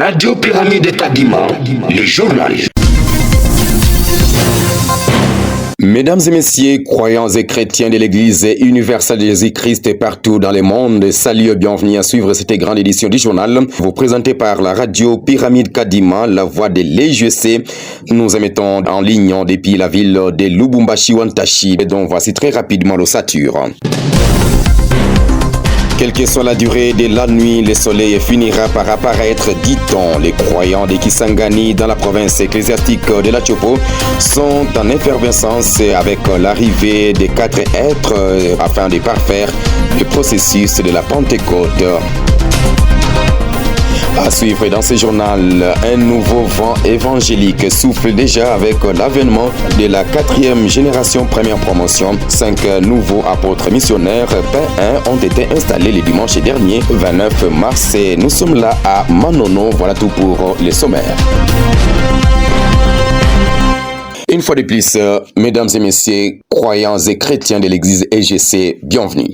Radio Pyramide Kadima, le journal. Mesdames et messieurs, croyants et chrétiens de l'Église universelle de Jésus-Christ et partout dans le monde, salut et bienvenue à suivre cette grande édition du journal, vous présentée par la radio Pyramide Kadima, la voix de l'EGC. Nous émettons en ligne depuis la ville de Lubumbashi-Wantashi, dont voici très rapidement l'ossature. Quelle que soit la durée de la nuit, le soleil finira par apparaître, dit-on. Les croyants de Kisangani dans la province ecclésiastique de la Chopo sont en effervescence avec l'arrivée des 4 êtres afin de parfaire le processus de la Pentecôte. À suivre dans ce journal, un nouveau vent évangélique souffle déjà avec l'avènement de la 4e génération première promotion. 5 nouveaux apôtres missionnaires P1 ont été installés le dimanche dernier, 29 mars. Et nous sommes là à Manono. Voilà tout pour les sommaires. Une fois de plus, mesdames et messieurs, croyants et chrétiens de l'église EGC, bienvenue.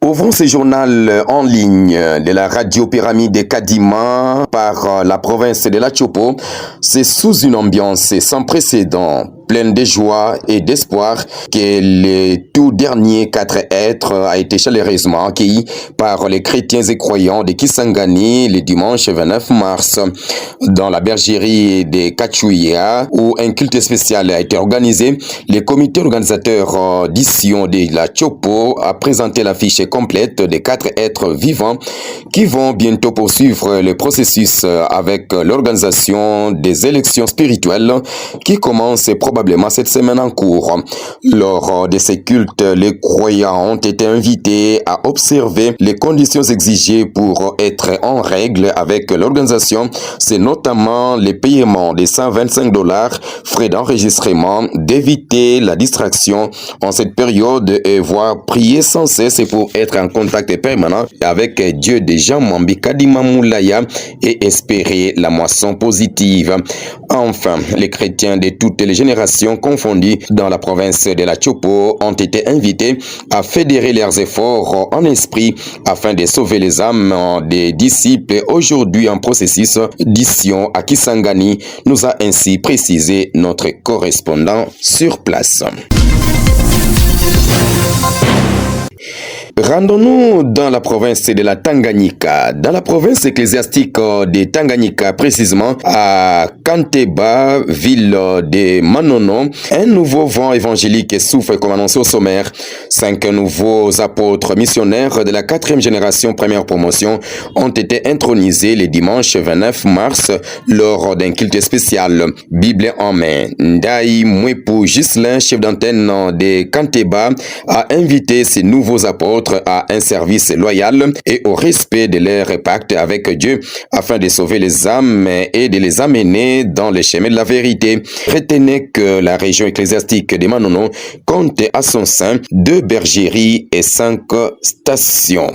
Ouvrons ce journal en ligne de la radio Pyramide Kadima par la province de la Chopo. C'est sous une ambiance sans précédent, pleine de joie et d'espoir, que le tout dernier 4 êtres a été chaleureusement accueilli par les chrétiens et croyants de Kisangani le dimanche 29 mars dans la bergerie de Kachouya, où un culte spécial a été organisé. Le comité organisateur d'Ision de la Chopo a présenté la fiche complète des 4 êtres vivants qui vont bientôt poursuivre le processus avec l'organisation des élections spirituelles qui commencent probablement cette semaine en cours. Lors de ces cultes, les croyants ont été invités à observer les conditions exigées pour être en règle avec l'organisation. C'est notamment le paiement de $125, frais d'enregistrement, d'éviter la distraction en cette période et voire prier sans cesse pour être en contact permanent avec Dieu de Jean-Mambi Kadima Moulaya et espérer la moisson positive. Enfin, les chrétiens de toutes les générations confondues dans la province de la Chopo ont été invités à fédérer leurs efforts en esprit afin de sauver les âmes des disciples aujourd'hui en processus d'Ision à Kisangani, nous a ainsi précisé notre correspondant sur place. Rendons-nous dans la province de la Tanganyika. Dans la province ecclésiastique de Tanganyika, précisément à Kanteba, ville de Manono, un nouveau vent évangélique souffle comme annoncé au sommaire. 5 nouveaux apôtres missionnaires de la 4e génération première promotion ont été intronisés le dimanche 29 mars lors d'un culte spécial. Bible en main, Ndaï Mwepu Ghislain, chef d'antenne de Kanteba, a invité ces nouveaux apôtres à un service loyal et au respect de leur pacte avec Dieu afin de sauver les âmes et de les amener dans les chemins de la vérité. Retenez que la région ecclésiastique de Manono compte à son sein 2 bergeries et 5 stations.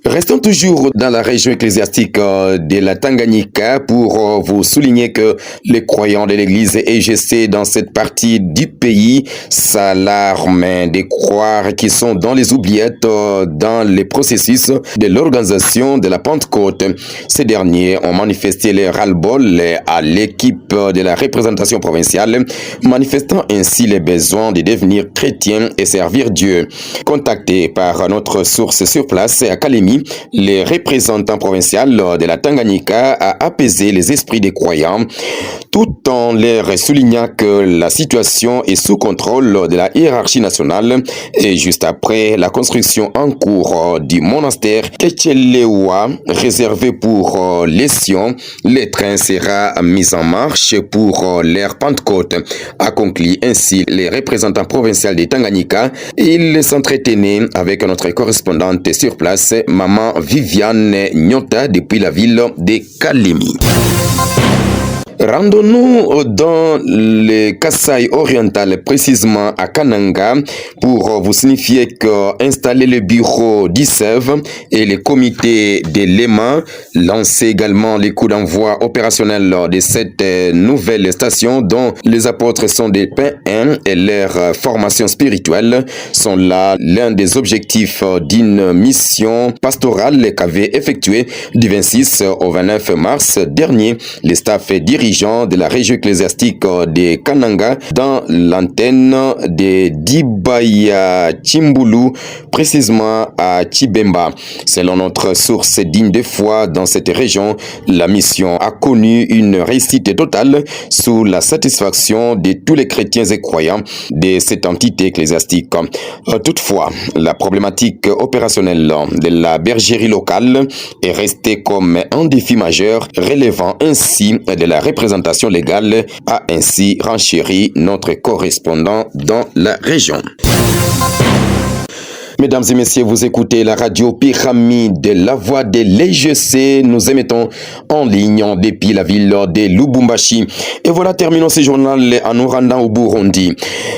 Restons toujours dans la région ecclésiastique de la Tanganyika pour vous souligner que les croyants de l'église EGC dans cette partie du pays s'alarment de croire qu'ils sont dans les oubliettes dans les processus de l'organisation de la Pentecôte. Ces derniers ont manifesté leur ras-le-bol à l'équipe de la représentation provinciale, manifestant ainsi les besoins de devenir chrétiens et servir Dieu. Contactés par notre source sur place à Kalemi, les représentants provinciaux de la Tanganyika a apaisé les esprits des croyants tout en leur soulignant que la situation est sous contrôle de la hiérarchie nationale et juste après la construction en cours du monastère Kechelewa réservé pour les Sions, le train sera mis en marche pour leur Pentecôte, a conclu ainsi les représentants provinciaux de Tanganyika. Ils s'entretenaient avec notre correspondante sur place, Maman Viviane Nyota, depuis la ville de Kalemi. Rendons-nous dans le Kasaï oriental, précisément à Kananga, pour vous signifier qu'installer le bureau d'ISEV et le comité de l'EMA lancent également les coups d'envoi opérationnels de cette nouvelle station dont les apôtres sont des païens et leur formation spirituelle sont là l'un des objectifs d'une mission pastorale qu'avait effectuée du 26 au 29 mars dernier les staffs dirigeants de la région ecclésiastique de Kananga dans l'antenne de Dibaya Chimbulu, précisément à Chibemba. Selon notre source digne de foi dans cette région, la mission a connu une réussite totale sous la satisfaction de tous les chrétiens et croyants de cette entité ecclésiastique. Toutefois, la problématique opérationnelle de la bergerie locale est restée comme un défi majeur, relevant ainsi de la représentation légale, a ainsi renchéri notre correspondant dans la région. Mesdames et messieurs, vous écoutez la radio Pyramide, la voix de l'EGC. Nous émettons en ligne depuis la ville de Lubumbashi. Et voilà, terminons ce journal en nous rendant au Burundi.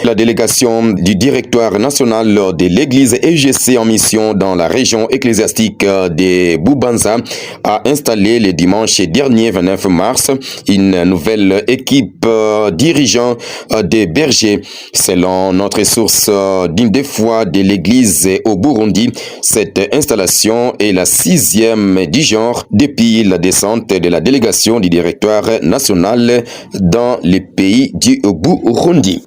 La délégation du directoire national de l'église EGC en mission dans la région ecclésiastique de Bubanza a installé le dimanche dernier 29 mars une nouvelle équipe dirigeant des bergers. Selon notre source digne de foi de l'église au Burundi, cette installation est la 6e du genre depuis la descente de la délégation du directoire national dans les pays du Burundi.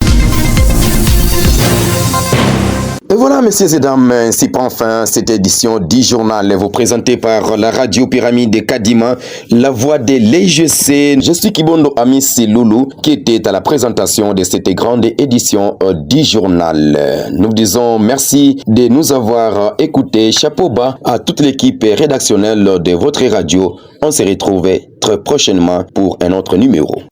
Et voilà, messieurs et dames, ainsi prend fin cette édition du journal vous présentée par la radio Pyramide de Kadima, la voix de l'EGC. Je suis Kibondo Amissi Loulou qui était à la présentation de cette grande édition du journal. Nous disons merci de nous avoir écoutés. Chapeau bas à toute l'équipe rédactionnelle de votre radio. On se retrouve très prochainement pour un autre numéro.